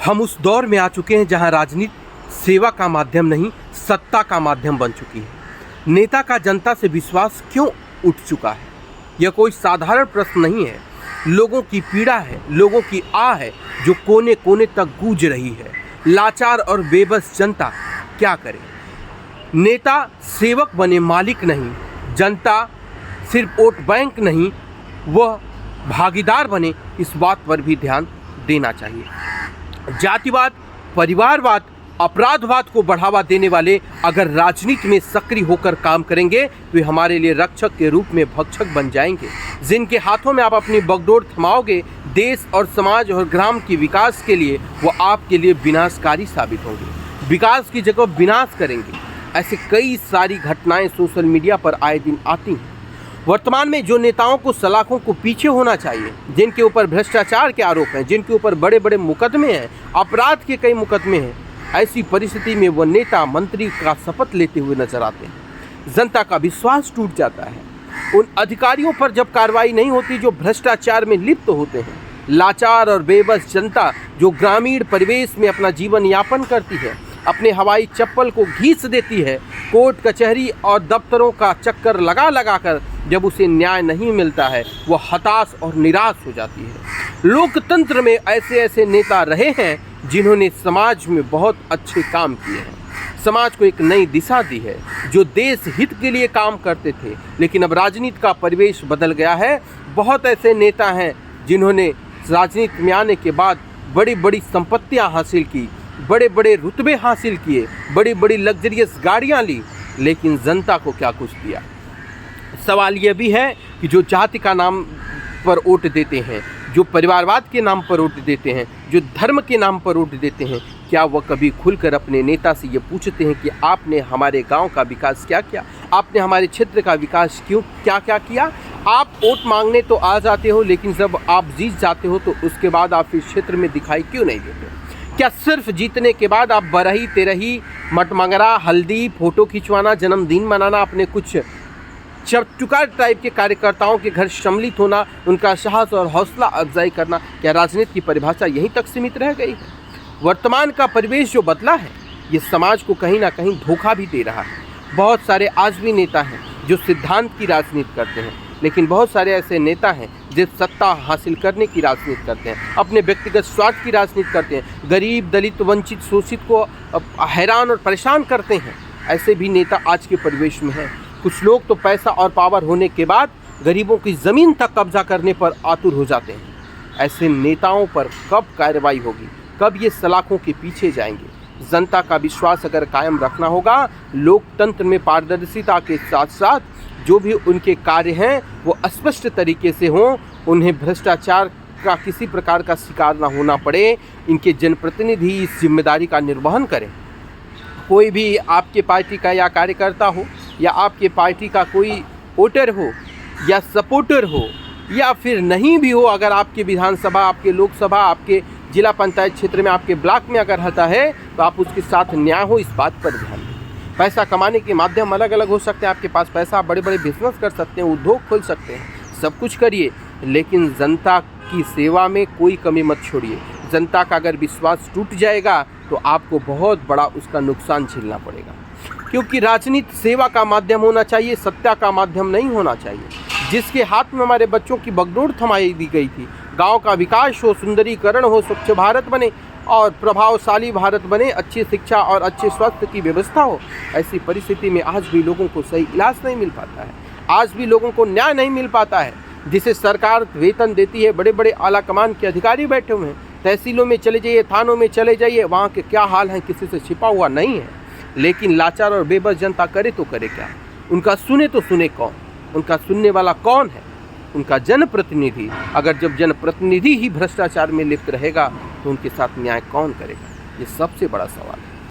हम उस दौर में आ चुके हैं जहां राजनीति सेवा का माध्यम नहीं, सत्ता का माध्यम बन चुकी है। नेता का जनता से विश्वास क्यों उठ चुका है? यह कोई साधारण प्रश्न नहीं है। लोगों की पीड़ा है, लोगों की आह है जो कोने कोने तक गूंज रही है। लाचार और बेबस जनता क्या करे? नेता सेवक बने, मालिक नहीं। जनता सिर्फ वोट बैंक नहीं, वह भागीदार बने, इस बात पर भी ध्यान देना चाहिए। जातिवाद, परिवारवाद, अपराधवाद को बढ़ावा देने वाले अगर राजनीति में सक्रिय होकर काम करेंगे तो हमारे लिए रक्षक के रूप में भक्षक बन जाएंगे। जिनके हाथों में आप अपनी बगडोर थमाओगे देश और समाज और ग्राम के विकास के लिए, वो आपके लिए विनाशकारी साबित होंगे। विकास की जगह विनाश करेंगे। ऐसे कई सारी घटनाएं सोशल मीडिया पर आए दिन आती हैं। वर्तमान में जो नेताओं को सलाखों को पीछे होना चाहिए, जिनके ऊपर भ्रष्टाचार के आरोप हैं, जिनके ऊपर बड़े बड़े मुकदमे हैं, अपराध के कई मुकदमे हैं, ऐसी परिस्थिति में वह नेता मंत्री का शपथ लेते हुए नजर आते हैं। जनता का विश्वास टूट जाता है उन अधिकारियों पर जब कार्रवाई नहीं होती जो भ्रष्टाचार में लिप्त होते हैं। लाचार और बेबस जनता जो ग्रामीण परिवेश में अपना जीवन यापन करती है, अपने हवाई चप्पल को घींच देती है, कोर्ट कचहरी और दफ्तरों का चक्कर लगा लगा कर जब उसे न्याय नहीं मिलता है, वह हताश और निराश हो जाती है। लोकतंत्र में ऐसे ऐसे नेता रहे हैं जिन्होंने समाज में बहुत अच्छे काम किए हैं, समाज को एक नई दिशा दी है, जो देश हित के लिए काम करते थे। लेकिन अब राजनीति का परिवेश बदल गया है। बहुत ऐसे नेता हैं जिन्होंने राजनीति में आने के बाद बड़ी बड़ी संपत्तियां हासिल की, बड़े बड़े रुतबे हासिल किए, बड़ी बड़ी लग्जरियस गाड़ियां ली, लेकिन जनता को क्या कुछ दिया? सवाल यह भी है कि जो जाति का नाम पर वोट देते हैं, जो परिवारवाद के नाम पर वोट देते हैं, जो धर्म के नाम पर वोट देते हैं, क्या वह कभी खुलकर अपने नेता से ये पूछते हैं कि आपने हमारे गांव का विकास क्या किया? आपने हमारे क्षेत्र का विकास क्या क्या किया? आप वोट मांगने तो आ जाते हो, लेकिन जब आप जीत जाते हो तो उसके बाद आप इस क्षेत्र में दिखाई क्यों नहीं देते? क्या सिर्फ जीतने के बाद आप बरही तेरही, मटमंगरा, हल्दी, फोटो खिंचवाना, जन्मदिन मनाना, अपने कुछ चुकार टाइप के कार्यकर्ताओं के घर सम्मिलित होना, उनका साहस और हौसला अफजाई करना, क्या राजनीति की परिभाषा यहीं तक सीमित रह गई है? वर्तमान का परिवेश जो बदला है, ये समाज को कहीं ना कहीं धोखा भी दे रहा है। बहुत सारे आज भी नेता हैं जो सिद्धांत की राजनीति करते हैं, लेकिन बहुत सारे ऐसे नेता हैं जो सत्ता हासिल करने की राजनीति करते हैं, अपने व्यक्तिगत स्वार्थ की राजनीति करते हैं, गरीब, दलित, वंचित, शोषित को हैरान और परेशान करते हैं। ऐसे भी नेता आज के परिवेश में हैं। कुछ लोग तो पैसा और पावर होने के बाद गरीबों की ज़मीन तक कब्जा करने पर आतुर हो जाते हैं। ऐसे नेताओं पर कब कार्रवाई होगी? कब ये सलाखों के पीछे जाएंगे? जनता का विश्वास अगर कायम रखना होगा, लोकतंत्र में पारदर्शिता के साथ साथ जो भी उनके कार्य हैं वो स्पष्ट तरीके से हों, उन्हें भ्रष्टाचार का किसी प्रकार का शिकार ना होना पड़े, इनके जनप्रतिनिधि इस जिम्मेदारी का निर्वहन करें। कोई भी आपके पार्टी का या कार्यकर्ता हो, या आपके पार्टी का कोई वोटर हो या सपोर्टर हो, या फिर नहीं भी हो, अगर आपके विधानसभा, आपके लोकसभा, आपके जिला पंचायत क्षेत्र में, आपके ब्लॉक में अगर रहता है, तो आप उसके साथ न्याय हो, इस बात पर ध्यान दें। पैसा कमाने के माध्यम अलग अलग हो सकते हैं। आपके पास पैसा, आप बड़े बड़े बिजनेस कर सकते हैं, उद्योग खोल सकते हैं, सब कुछ करिए, लेकिन जनता की सेवा में कोई कमी मत छोड़िए। जनता का अगर विश्वास टूट जाएगा तो आपको बहुत बड़ा उसका नुकसान झेलना पड़ेगा, क्योंकि राजनीति सेवा का माध्यम होना चाहिए, सत्ता का माध्यम नहीं होना चाहिए। जिसके हाथ में हमारे बच्चों की बगडोर थमाई दी गई थी, गांव का विकास हो, सुंदरीकरण हो, स्वच्छ भारत बने और प्रभावशाली भारत बने, अच्छी शिक्षा और अच्छे स्वास्थ्य की व्यवस्था हो, ऐसी परिस्थिति में आज भी लोगों को सही इलाज नहीं मिल पाता है, आज भी लोगों को न्याय नहीं मिल पाता है। जिसे सरकार वेतन देती है, बड़े बड़े आला कमान के अधिकारी बैठे हुए हैं, तहसीलों में चले जाइए, थानों में चले जाइए, वहाँ के क्या हाल हैं किसी से छिपा हुआ नहीं है। लेकिन लाचार और बेबस जनता करे तो करे क्या? उनका सुने तो सुने कौन? उनका सुनने वाला कौन है? उनका जनप्रतिनिधि। अगर जब जनप्रतिनिधि ही भ्रष्टाचार में लिप्त रहेगा तो उनके साथ न्याय कौन करेगा? ये सबसे बड़ा सवाल है।